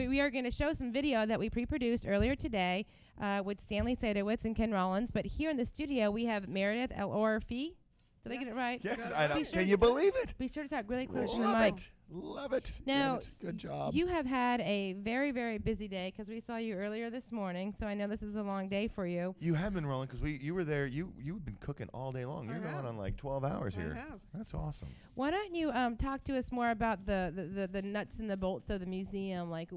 we are going to show some video that we pre-produced earlier today with Stanley Saitowitz and Ken Rollins. But here in the studio, we have Meredith Elorfi. Did I get it right? Yes, can you believe it? Be sure to talk really close to the mic. Love it. Now, good job. You have had a very, very busy day because we saw you earlier this morning, so I know this is a long day for you. You have been rolling because you were there. You've been cooking all day long. You're going on like 12 hours here. I have. That's awesome. Why don't you talk to us more about the nuts and the bolts of the museum? Like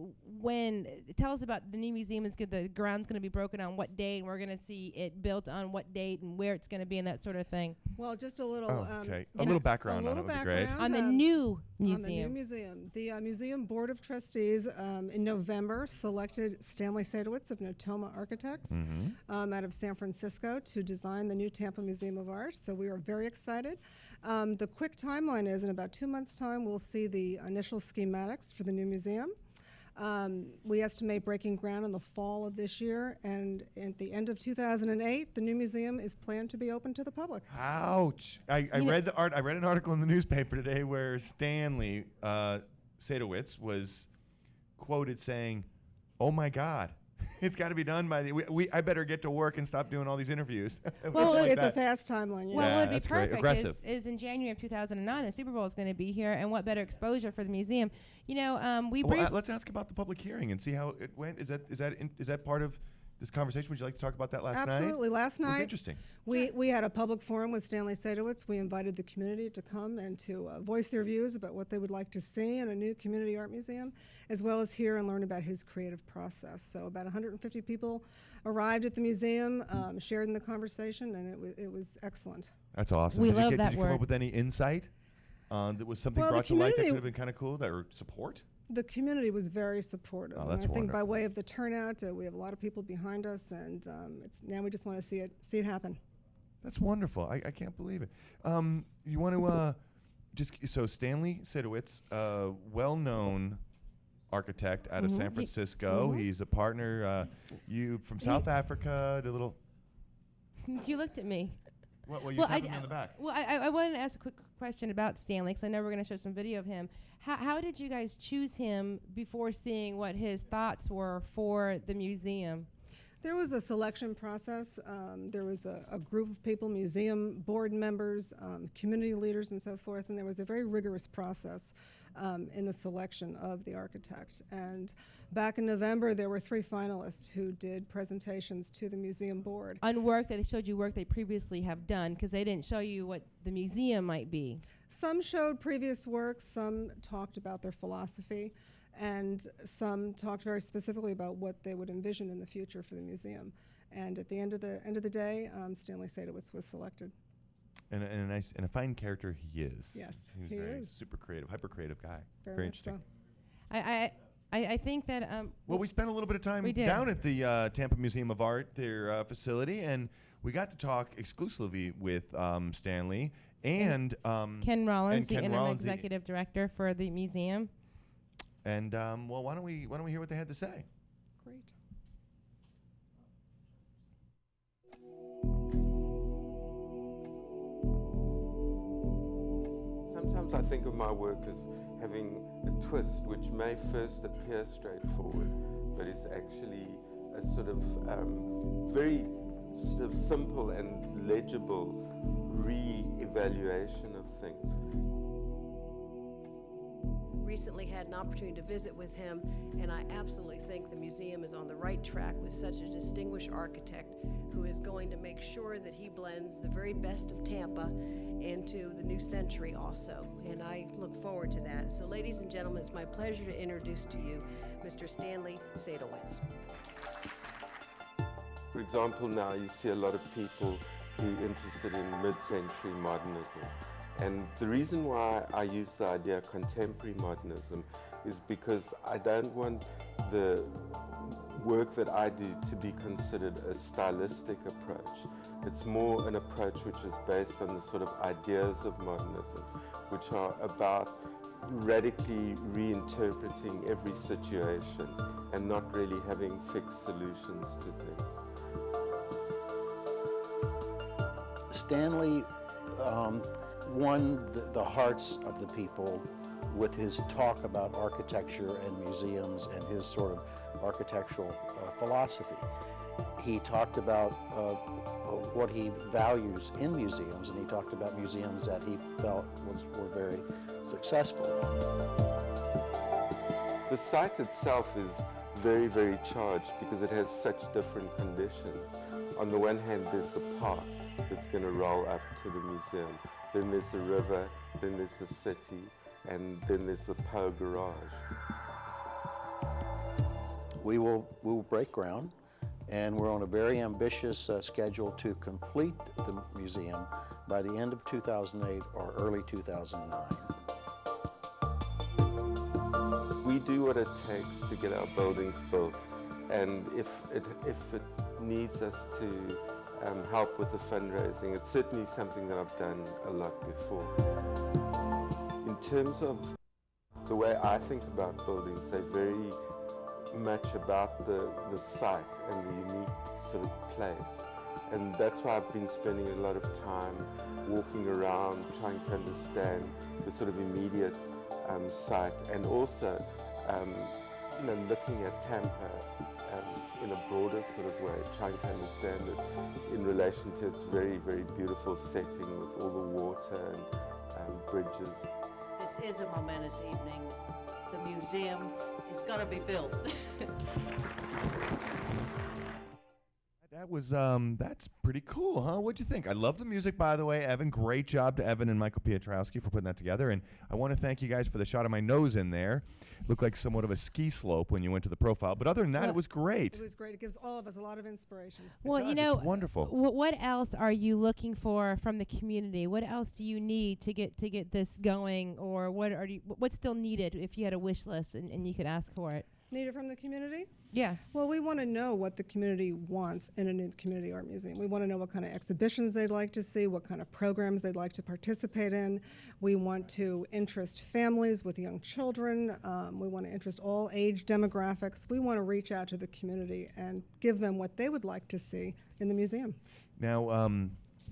tell us about the new museum. The ground's going to be broken on what date, and we're going to see it built on what date and where it's going to be and that sort of thing. Well, just a little. A little background on it would be great. On the new museum. On the new museum. The Museum Board of Trustees in November selected Stanley Saitowitz of Notoma Architects out of San Francisco to design the new Tampa Museum of Art. So we are very excited. The quick timeline is in about 2 months' time, we'll see the initial schematics for the new museum. We estimate breaking ground in the fall of this year, and at the end of 2008, the new museum is planned to be open to the public. Ouch! I read an article in the newspaper today where Stanley Saitowitz was quoted saying, "Oh my God, it's got to be done by I better get to work and stop doing all these interviews." Well, it's a fast timeline. Well, what would be that's perfect aggressive. is in January of 2009, the Super Bowl is going to be here, and what better exposure for the museum? You know, let's ask about the public hearing and see how it went. Is that part of this conversation? Would you like to talk about that last night? Absolutely. Last night, it was interesting. We had a public forum with Stanley Saitowitz. We invited the community to come and to voice their views about what they would like to see in a new community art museum, as well as hear and learn about his creative process. So about 150 people arrived at the museum, shared in the conversation, and it was excellent. That's awesome. We love that Did you come up with any insight that was something brought to light that could have been kind of cool, or support? The community was very supportive. Oh, that's and I think by wonderful. way of the turnout, we have a lot of people behind us, and now we just want to see it happen. That's wonderful. I can't believe it. You want to so Stanley Saitowitz, well-known architect out of San Francisco. He's a partner. You from South Africa. The little. You looked at me. What? Well, you're tapping me on the back. Well, I wanted to ask a quick question about Stanley, because I know we're going to show some video of him. How did you guys choose him before seeing what his thoughts were for the museum? There was a selection process. There was a group of people, museum board members, community leaders, and so forth, and there was a very rigorous process in the selection of the architect. And back in November, there were 3 finalists who did presentations to the museum board. On work that they showed you work they previously have done, because they didn't show you what the museum might be. Some showed previous work, some talked about their philosophy, and some talked very specifically about what they would envision in the future for the museum. And at the end of the day, Stanley Saitowitz was selected. And a fine character he is. Yes, he is. Super creative, hyper creative guy. Very much interesting. So. I think that well, we spent a little bit of time down at the Tampa Museum of Art, their facility, and we got to talk exclusively with Stanley and Ken Rollins, the interim Rollins, executive director for the museum. And well, why don't we hear what they had to say? Great. Sometimes I think of my work as having a twist which may first appear straightforward, but it's actually a sort of very sort of simple and legible re-evaluation of things. Recently had an opportunity to visit with him, and I absolutely think the museum is on the right track with such a distinguished architect who is going to make sure that he blends the very best of Tampa into the new century also, and I look forward to that. So ladies and gentlemen, it's my pleasure to introduce to you Mr. Stanley Saitowitz. For example, now you see a lot of people who are interested in mid-century modernism. And the reason why I use the idea of contemporary modernism is because I don't want the work that I do to be considered a stylistic approach. It's more an approach which is based on the sort of ideas of modernism, which are about radically reinterpreting every situation and not really having fixed solutions to things. Stanley won the hearts of the people with his talk about architecture and museums and his sort of architectural philosophy. He talked about what he values in museums, and he talked about museums that he felt were very successful. The site itself is very, very charged because it has such different conditions. On the one hand, there's the park that's going to roll up to the museum. Then there's the river, then there's the city, and then there's the Poe Garage. We will break ground, and we're on a very ambitious schedule to complete the museum by the end of 2008 or early 2009. We do what it takes to get our buildings built, and if it needs us to help with the fundraising, it's certainly something that I've done a lot before. In terms of the way I think about buildings, they're very much about the site and the unique sort of place. And that's why I've been spending a lot of time walking around, trying to understand the sort of immediate site, and also looking at Tampa in a broader sort of way, trying to understand it in relation to its very, very beautiful setting with all the water and bridges. This is a momentous evening. The museum is going to be built. That was that's pretty cool, huh? What'd you think? I love the music, by the way, Evan. Great job to Evan and Michael Piotrowski for putting that together. And I want to thank you guys for the shot of my nose in there. Looked like somewhat of a ski slope when you went to the profile. But other than that, it was great. It was great. It gives all of us a lot of inspiration. Well, It you does. know, It's wonderful. What else are you looking for from the community? What else do you need to get this going, or what's still needed if you had a wish list and you could ask for it? Needed from the community? Yeah. Well, we want to know what the community wants in a new community art museum. We want to know what kind of exhibitions they'd like to see, what kind of programs they'd like to participate in. We want to interest families with young children. We want to interest all age demographics. We want to reach out to the community and give them what they would like to see in the museum. Now,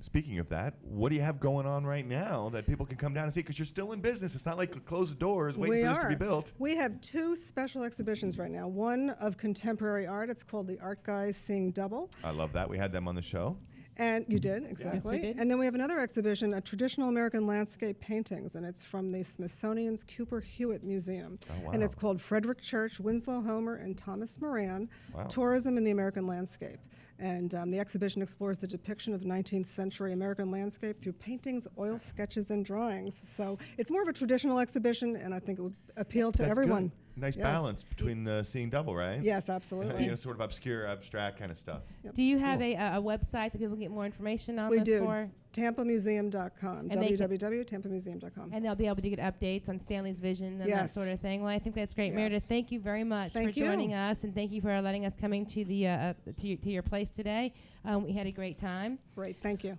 speaking of that, what do you have going on right now that people can come down and see? Because you're still in business. It's not like closed doors waiting for this to be built. We have two special exhibitions right now. One of contemporary art. It's called The Art Guys Seeing Double. I love that. We had them on the show. And you did, exactly. Yes, we did. And then we have another exhibition, a traditional American landscape paintings, and it's from the Smithsonian's Cooper Hewitt Museum. Oh, wow. And it's called Frederick Church, Winslow Homer, and Thomas Moran, Wow. Tourism in the American Landscape. And the exhibition explores the depiction of 19th century American landscape through paintings, oil sketches, and drawings. So it's more of a traditional exhibition, and I think it would appeal to That's everyone. good. Nice Yes. balance between the seeing double, right? Yes, absolutely. You know, sort of obscure, abstract kind of stuff. Do you have a website that people can get more information on We this do. for? TampaMuseum.com, And they can- www.tampamuseum.com. And they'll be able to get updates on Stanley's vision and that Yes. sort of thing. Well, I think that's great. Yes. Meredith, thank you very much Thank for you. joining us, and thank you for letting us coming to the to your place today. We had a great time. Great, thank you.